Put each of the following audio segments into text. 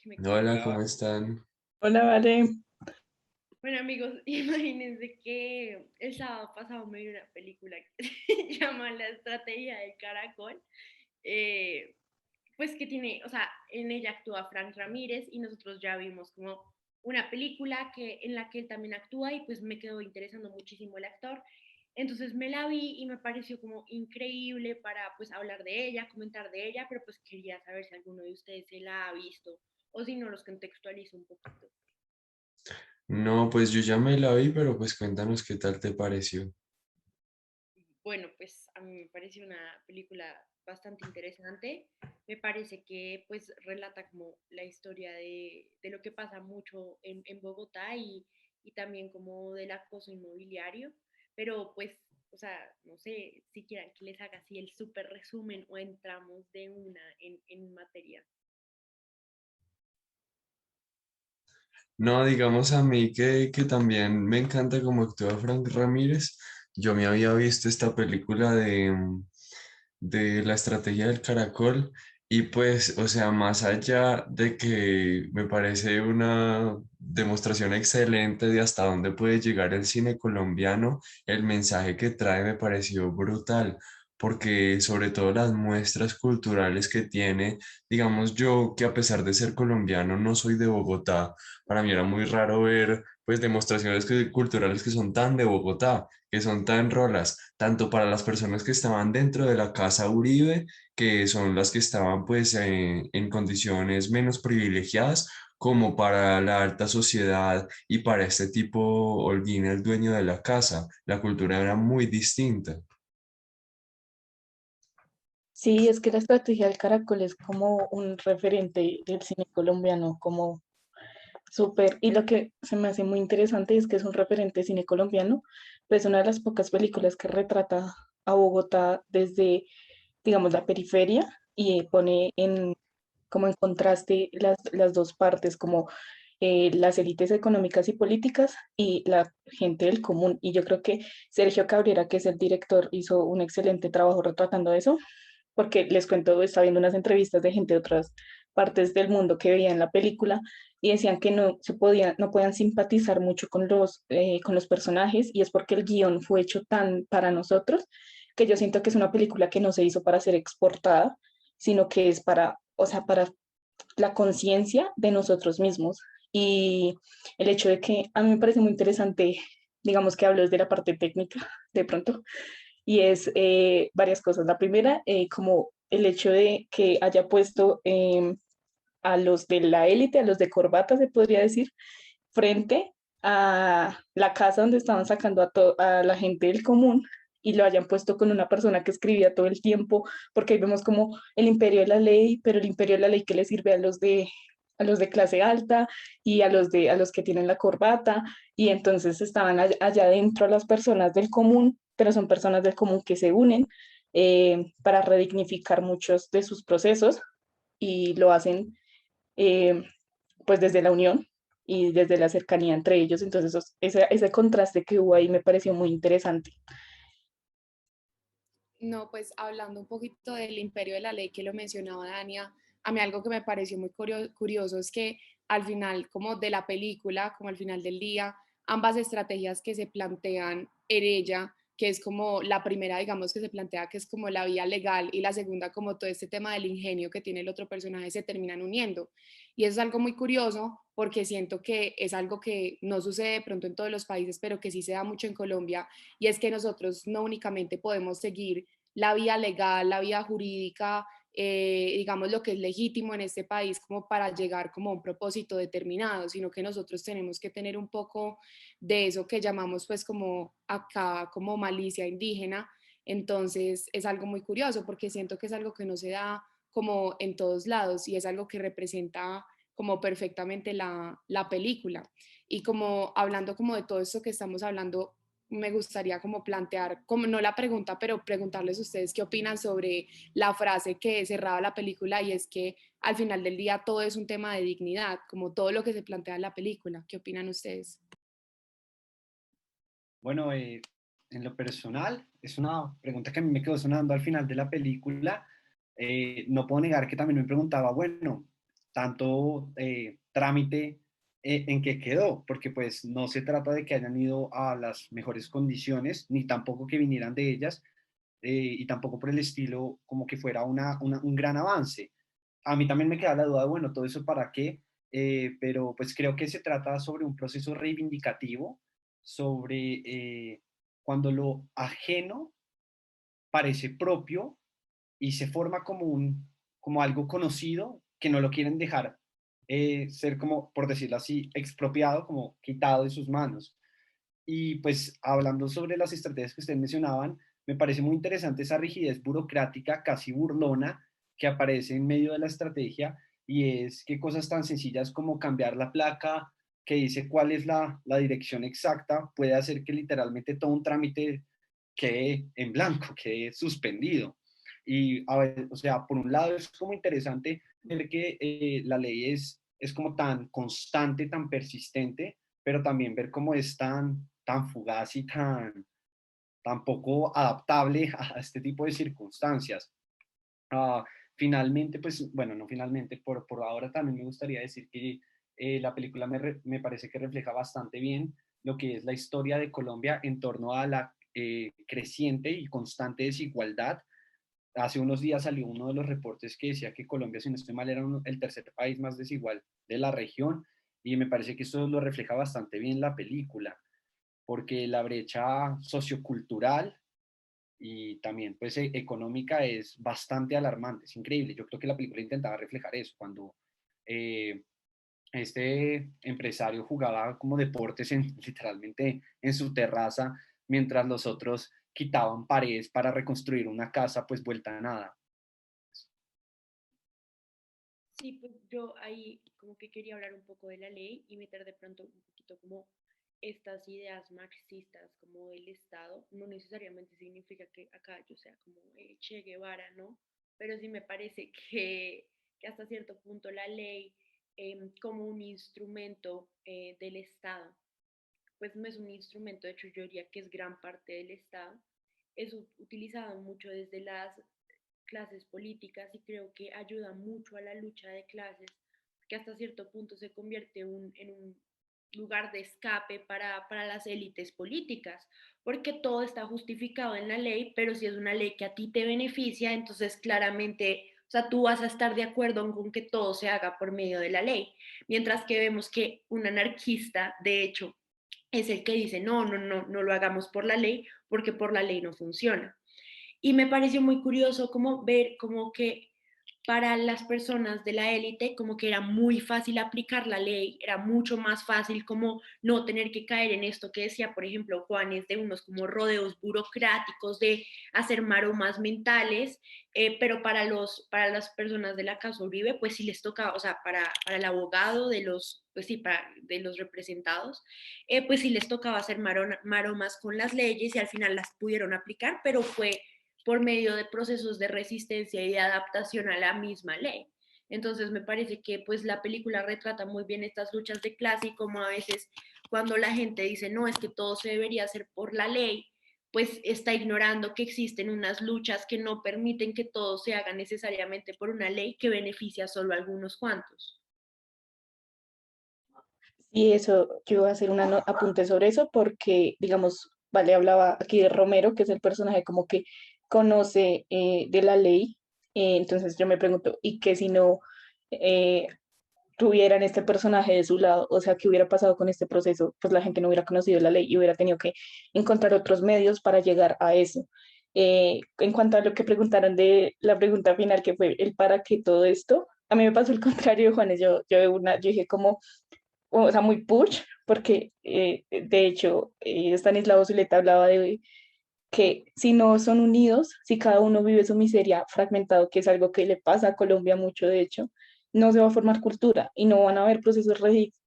¿Qué me Hola, cuentas? ¿cómo están? Hola, Vale. Bueno, amigos, imagínense que el sábado pasado me vi una película que se llama La Estrategia del Caracol. eh, pues que tiene, o sea, en ella actúa Frank Ramírez y nosotros ya vimos como una película en la que él también actúa y pues me quedó interesando muchísimo el actor. Entonces me la vi y me pareció como increíble para pues hablar de ella, comentar de ella, pero pues quería saber si alguno de ustedes se la ha visto o si no los contextualizo un poquito. No, pues yo ya me la vi, pero pues cuéntanos qué tal te pareció. Bueno, pues a mí me pareció una película bastante interesante. Me parece que pues relata como la historia de lo que pasa mucho en Bogotá y también como del acoso inmobiliario. Pero pues, o sea, no sé si quieran que les haga así el súper resumen o entramos de una en materia. No, digamos a mí que también me encanta cómo actúa Frank Ramírez. Yo me había visto esta película de la estrategia del caracol y pues, o sea, más allá de que me parece una demostración excelente de hasta dónde puede llegar el cine colombiano, el mensaje que trae me pareció brutal. Porque sobre todo las muestras culturales que tiene, digamos yo que a pesar de ser colombiano no soy de Bogotá, para mí era muy raro ver pues demostraciones culturales que son tan de Bogotá, que son tan rolas, tanto para las personas que estaban dentro de la casa Uribe, que son las que estaban pues en condiciones menos privilegiadas, como para la alta sociedad y para este tipo Holguín, el dueño de la casa. La cultura era muy distinta. Sí, es que la estrategia del Caracol es como un referente del cine colombiano, como súper, y lo que se me hace muy interesante es que es un referente de cine colombiano, pues una de las pocas películas que retrata a Bogotá desde, digamos, la periferia y pone como en contraste las dos partes, como las élites económicas y políticas y la gente del común. Y yo creo que Sergio Cabrera, que es el director, hizo un excelente trabajo retratando eso, porque les cuento, estaba viendo unas entrevistas de gente de otras partes del mundo que veían la película y decían que no podían simpatizar mucho con los personajes y es porque el guión fue hecho tan para nosotros que yo siento que es una película que no se hizo para ser exportada, sino que es para, o sea, para la conciencia de nosotros mismos. Y el hecho de que a mí me parece muy interesante, digamos que hablo desde la parte técnica de pronto, y es varias cosas. La primera, como el hecho de que haya puesto a los de la élite, a los de corbata, se podría decir, frente a la casa donde estaban sacando a la gente del común y lo hayan puesto con una persona que escribía todo el tiempo, porque ahí vemos como el imperio de la ley, pero el imperio de la ley que le sirve a los de clase alta y a los que tienen la corbata, y entonces estaban allá adentro las personas del común, pero son personas del común que se unen para redignificar muchos de sus procesos y lo hacen eh, pues desde la unión y desde la cercanía entre ellos. Entonces, ese contraste que hubo ahí me pareció muy interesante. No, pues hablando un poquito del imperio de la ley que lo mencionaba Dania, a mí algo que me pareció muy curioso es que al final, como de la película, como al final del día, ambas estrategias que se plantean en ella, que es como la primera, digamos, que se plantea que es como la vía legal y la segunda como todo este tema del ingenio que tiene el otro personaje, se terminan uniendo. Y eso es algo muy curioso porque siento que es algo que no sucede de pronto en todos los países, pero que sí se da mucho en Colombia, y es que nosotros no únicamente podemos seguir la vía legal, la vía jurídica, digamos lo que es legítimo en este país como para llegar como a un propósito determinado, sino que nosotros tenemos que tener un poco de eso que llamamos pues como acá como malicia indígena. Entonces es algo muy curioso porque siento que es algo que no se da como en todos lados y es algo que representa como perfectamente la película. Y como hablando como de todo esto que estamos hablando, me gustaría como plantear, como no la pregunta, pero preguntarles a ustedes qué opinan sobre la frase que cerraba la película, y es que al final del día todo es un tema de dignidad, como todo lo que se plantea en la película. ¿Qué opinan ustedes? Bueno, en lo personal, es una pregunta que a mí me quedó sonando al final de la película. No puedo negar que también me preguntaba, bueno, tanto trámite en que quedó, porque pues no se trata de que hayan ido a las mejores condiciones, ni tampoco que vinieran de ellas, y tampoco por el estilo como que fuera un gran avance. A mí también me queda la duda de, bueno, todo eso para qué. Pero pues creo que se trata sobre un proceso reivindicativo, sobre cuando lo ajeno parece propio y se forma como algo conocido que no lo quieren dejar ser como, por decirlo así, expropiado, como quitado de sus manos. Y pues hablando sobre las estrategias que ustedes mencionaban, me parece muy interesante esa rigidez burocrática, casi burlona, que aparece en medio de la estrategia, y es que cosas tan sencillas como cambiar la placa que dice cuál es la dirección exacta puede hacer que literalmente todo un trámite quede en blanco, quede suspendido. Y a ver, o sea, por un lado es como interesante ver que la ley es como tan constante, tan persistente, pero también ver cómo es tan fugaz y tan poco adaptable a este tipo de circunstancias. Ah, finalmente, pues, bueno, no finalmente, por ahora también me gustaría decir que la película me parece que refleja bastante bien lo que es la historia de Colombia en torno a la creciente y constante desigualdad. Hace unos días salió uno de los reportes que decía que Colombia, si no estoy mal, era el tercer país más desigual de la región, y me parece que eso lo refleja bastante bien la película, porque la brecha sociocultural y también pues económica es bastante alarmante, es increíble. Yo creo que la película intentaba reflejar eso, cuando eh, este empresario jugaba como deportes literalmente en su terraza, mientras los otros quitaban paredes para reconstruir una casa pues vuelta a nada. Sí, pues yo ahí como que quería hablar un poco de la ley y meter de pronto un poquito como estas ideas marxistas como del Estado. No necesariamente significa que acá yo sea como Che Guevara, ¿no? Pero sí me parece que hasta cierto punto la ley como un instrumento del Estado, pues no es un instrumento, de hecho yo diría que es gran parte del Estado, es utilizado mucho desde las clases políticas y creo que ayuda mucho a la lucha de clases, que hasta cierto punto se convierte en un lugar de escape para las élites políticas, porque todo está justificado en la ley, pero si es una ley que a ti te beneficia, entonces claramente, o sea, tú vas a estar de acuerdo con que todo se haga por medio de la ley, mientras que vemos que un anarquista, de hecho, es el que dice, no, no, no, no lo hagamos por la ley, porque por la ley no funciona. Y me pareció muy curioso como ver como que para las personas de la élite como que era muy fácil aplicar la ley, era mucho más fácil como no tener que caer en esto que decía, por ejemplo, Juanes, de unos como rodeos burocráticos, de hacer maromas mentales, pero para las personas de la casa Uribe, pues sí les tocaba, o sea, para el abogado de los, pues sí, de los representados, pues sí les tocaba hacer maromas con las leyes y al final las pudieron aplicar, pero fue por medio de procesos de resistencia y de adaptación a la misma ley. Entonces me parece que pues la película retrata muy bien estas luchas de clase y como a veces cuando la gente dice no, es que todo se debería hacer por la ley, pues está ignorando que existen unas luchas que no permiten que todo se haga necesariamente por una ley que beneficia solo a algunos cuantos. Y eso, yo iba a hacer un apunte sobre eso porque, digamos, vale, hablaba aquí de Romero, que es el personaje como que conoce de la ley. Entonces yo me pregunto, ¿y qué si no eh, tuvieran este personaje de su lado? O sea, ¿qué hubiera pasado con este proceso? Pues la gente no hubiera conocido la ley y hubiera tenido que encontrar otros medios para llegar a eso. En cuanto a lo que preguntaron de la pregunta final, que fue el para qué todo esto, a mí me pasó el contrario, Juanes. Yo dije como o sea, muy push, porque de hecho Stanislao Zuleta hablaba de que si no son unidos, si cada uno vive su miseria fragmentado, que es algo que le pasa a Colombia mucho, de hecho, no se va a formar cultura y no van a haber procesos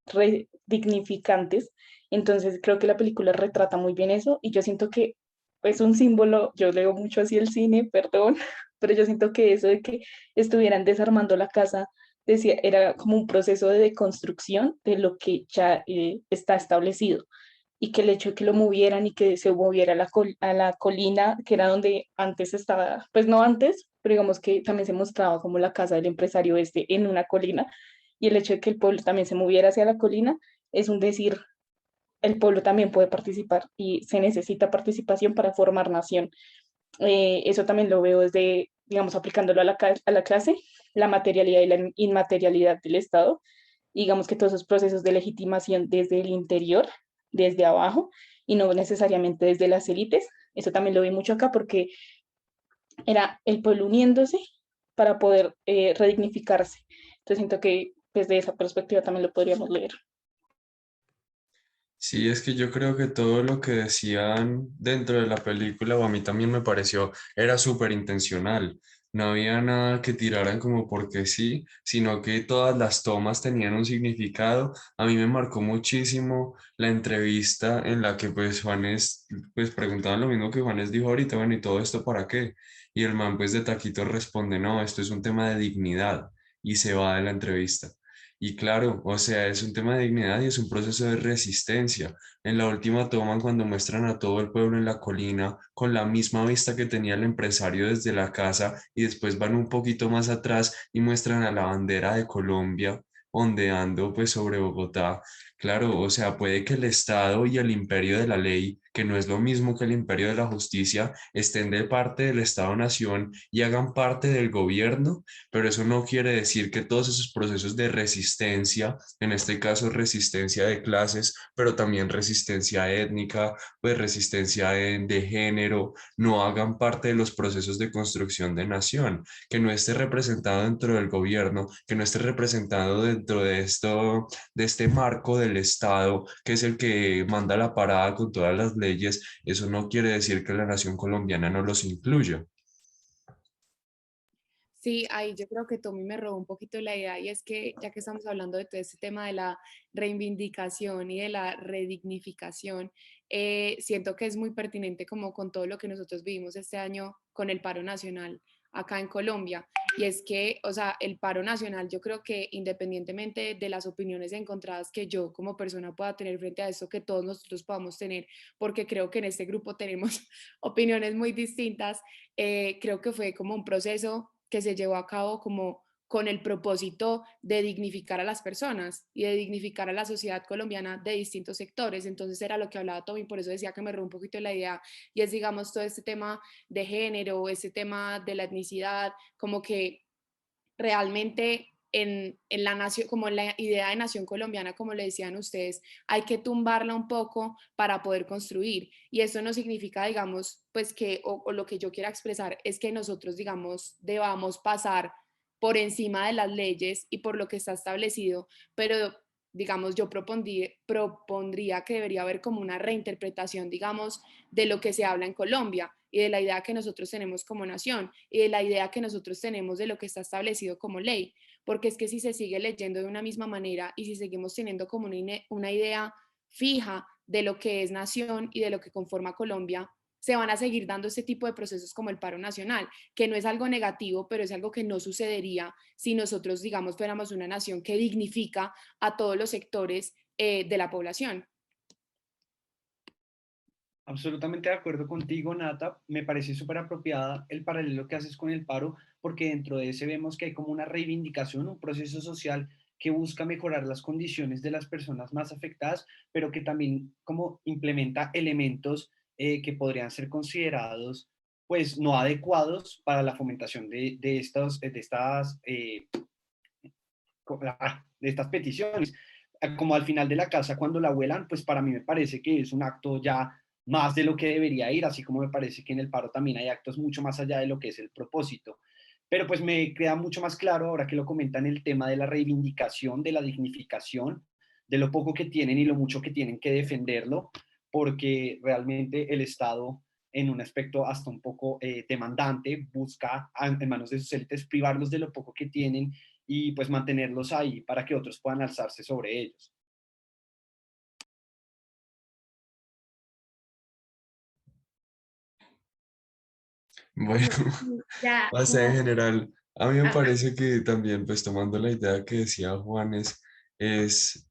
redignificantes. Entonces creo que la película retrata muy bien eso y yo siento que es un símbolo, yo leo mucho así el cine, perdón, pero yo siento que eso de que estuvieran desarmando la casa decía, era como un proceso de deconstrucción de lo que ya está establecido y que el hecho de que lo movieran y que se moviera a a la colina, que era donde antes estaba, pues no antes, pero digamos que también se mostraba como la casa del empresario este en una colina, y el hecho de que el pueblo también se moviera hacia la colina es un decir, el pueblo también puede participar y se necesita participación para formar nación. Eso también lo veo desde, digamos, aplicándolo a la clase, la materialidad y la inmaterialidad del Estado. Digamos que todos esos procesos de legitimación desde el interior, desde abajo, y no necesariamente desde las élites. Eso también lo vi mucho acá porque era el pueblo uniéndose para poder redignificarse. Entonces siento que desde esa perspectiva también lo podríamos leer. Sí, es que yo creo que todo lo que decían dentro de la película, o a mí también me pareció, era súper intencional. No había nada que tiraran como porque sí, sino que todas las tomas tenían un significado. A mí me marcó muchísimo la entrevista en la que pues Juanes, pues preguntaban lo mismo que Juanes dijo ahorita, bueno, ¿y todo esto para qué? Y el man pues de taquito responde, no, esto es un tema de dignidad y se va de la entrevista. Y claro, o sea, es un tema de dignidad y es un proceso de resistencia. En la última toma, cuando muestran a todo el pueblo en la colina, con la misma vista que tenía el empresario desde la casa, y después van un poquito más atrás y muestran a la bandera de Colombia ondeando pues sobre Bogotá. Claro, o sea, puede que el Estado y el imperio de la ley, que no es lo mismo que el imperio de la justicia, estén de parte del Estado-nación y hagan parte del gobierno, pero eso no quiere decir que todos esos procesos de resistencia, en este caso resistencia de clases, pero también resistencia étnica, pues resistencia de género, no hagan parte de los procesos de construcción de nación, que no esté representado dentro del gobierno, que no esté representado dentro de esto, de este marco del Estado, que es el que manda la parada con todas las leyes, eso no quiere decir que la nación colombiana no los incluya. Sí, ahí yo creo que Tommy me robó un poquito la idea y es que ya que estamos hablando de todo este tema de la reivindicación y de la redignificación, siento que es muy pertinente como con todo lo que nosotros vivimos este año con el paro nacional acá en Colombia. Y es que, o sea, el paro nacional, yo creo que independientemente de las opiniones encontradas que yo como persona pueda tener frente a esto, que todos nosotros podamos tener, porque creo que en este grupo tenemos opiniones muy distintas, creo que fue como un proceso que se llevó a cabo como con el propósito de dignificar a las personas y de dignificar a la sociedad colombiana de distintos sectores. Entonces era lo que hablaba Tommy, por eso decía que me robó un poquito la idea, y es, digamos, todo este tema de género, este tema de la etnicidad, como que realmente en la nación, como en la idea de nación colombiana, como le decían ustedes, hay que tumbarla un poco para poder construir. Y eso no significa, digamos, pues que, o lo que yo quiera expresar es que nosotros, digamos, debamos pasar por encima de las leyes y por lo que está establecido, pero digamos, yo propondría que debería haber como una reinterpretación, digamos, de lo que se habla en Colombia y de la idea que nosotros tenemos como nación y de la idea que nosotros tenemos de lo que está establecido como ley, porque es que si se sigue leyendo de una misma manera y si seguimos teniendo como una idea fija de lo que es nación y de lo que conforma Colombia, se van a seguir dando este tipo de procesos como el paro nacional, que no es algo negativo, pero es algo que no sucedería si nosotros, digamos, fuéramos una nación que dignifica a todos los sectores de la población. Absolutamente de acuerdo contigo, Nata. Me parece súper apropiada el paralelo que haces con el paro, porque dentro de ese vemos que hay como una reivindicación, un proceso social que busca mejorar las condiciones de las personas más afectadas, pero que también como implementa elementos que podrían ser considerados pues no adecuados para la fomentación de estas peticiones. Como al final de la casa cuando la vuelan, pues para mí me parece que es un acto ya más de lo que debería ir, así como me parece que en el paro también hay actos mucho más allá de lo que es el propósito. Pero pues me queda mucho más claro ahora que lo comentan el tema de la reivindicación, de la dignificación, de lo poco que tienen y lo mucho que tienen que defenderlo, porque realmente el Estado en un aspecto hasta un poco demandante busca en manos de sus élites privarlos de lo poco que tienen y pues mantenerlos ahí para que otros puedan alzarse sobre ellos. Bueno, Ya, o sea, en como, general, a mí me ah, parece que también, pues tomando la idea que decía Juanes, es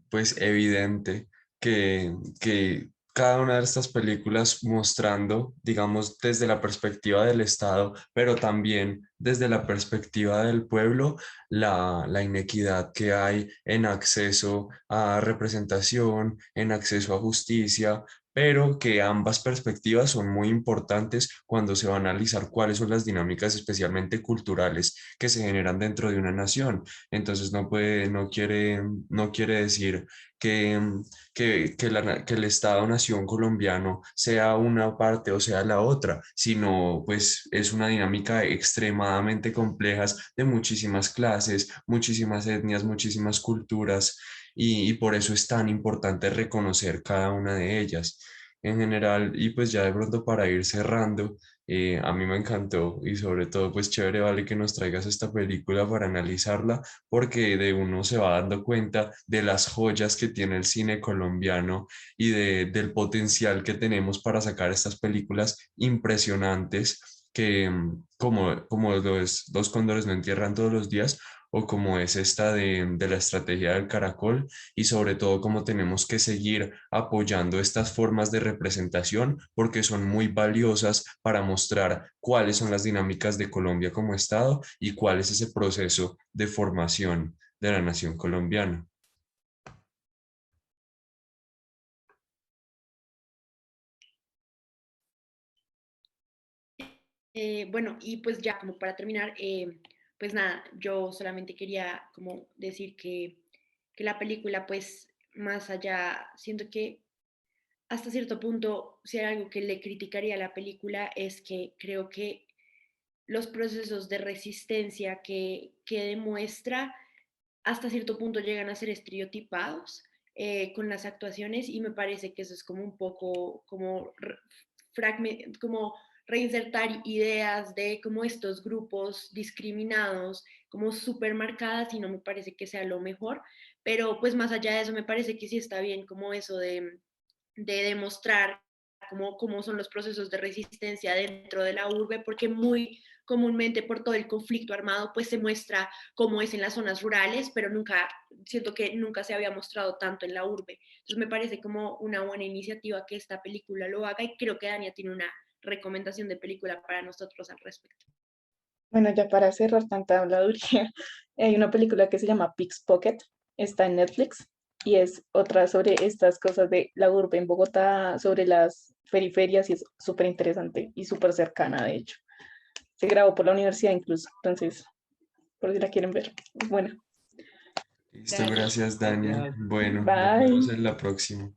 pues evidente que cada una de estas películas mostrando, digamos, desde la perspectiva del Estado, pero también desde la perspectiva del pueblo, la inequidad que hay en acceso a representación, en acceso a justicia, pero que ambas perspectivas son muy importantes cuando se va a analizar cuáles son las dinámicas, especialmente culturales, que se generan dentro de una nación. Entonces no quiere decir que, que el Estado-nación colombiano sea una parte o sea la otra, sino pues es una dinámica extremadamente compleja de muchísimas clases, muchísimas etnias, muchísimas culturas, y por eso es tan importante reconocer cada una de ellas en general. Y pues ya de pronto para ir cerrando, a mí me encantó y sobre todo pues chévere, vale, que nos traigas esta película para analizarla, porque de uno se va dando cuenta de las joyas que tiene el cine colombiano y del potencial que tenemos para sacar estas películas impresionantes que como lo es Dos cóndores no entierran todos los días, o como es esta de la estrategia del caracol, y sobre todo cómo tenemos que seguir apoyando estas formas de representación porque son muy valiosas para mostrar cuáles son las dinámicas de Colombia como Estado y cuál es ese proceso de formación de la nación colombiana. Bueno, y pues ya como para terminar, pues nada, yo solamente quería como decir que la película, pues más allá, siento que hasta cierto punto, si hay algo que le criticaría a la película es que creo que los procesos de resistencia que demuestra hasta cierto punto llegan a ser estereotipados con las actuaciones, y me parece que eso es como un poco como, como reinsertar ideas de como estos grupos discriminados como súper marcadas, y no me parece que sea lo mejor, pero pues más allá de eso me parece que sí está bien como eso de demostrar cómo son los procesos de resistencia dentro de la urbe, porque muy comúnmente por todo el conflicto armado, pues se muestra cómo es en las zonas rurales, pero nunca, siento que nunca se había mostrado tanto en la urbe. Entonces me parece como una buena iniciativa que esta película lo haga, y creo que Dania tiene una recomendación de película para nosotros al respecto. Bueno, ya para cerrar tanta habladuría, hay una película que se llama Pickpocket, está en Netflix y es otra sobre estas cosas de la urbe en Bogotá, sobre las periferias, y es súper interesante y súper cercana, de hecho. Se grabó por la universidad incluso, entonces, por si la quieren ver, es buena. Listo, Gracias. gracias, Dania. Gracias. Bueno, nos vemos Bye. en la próxima.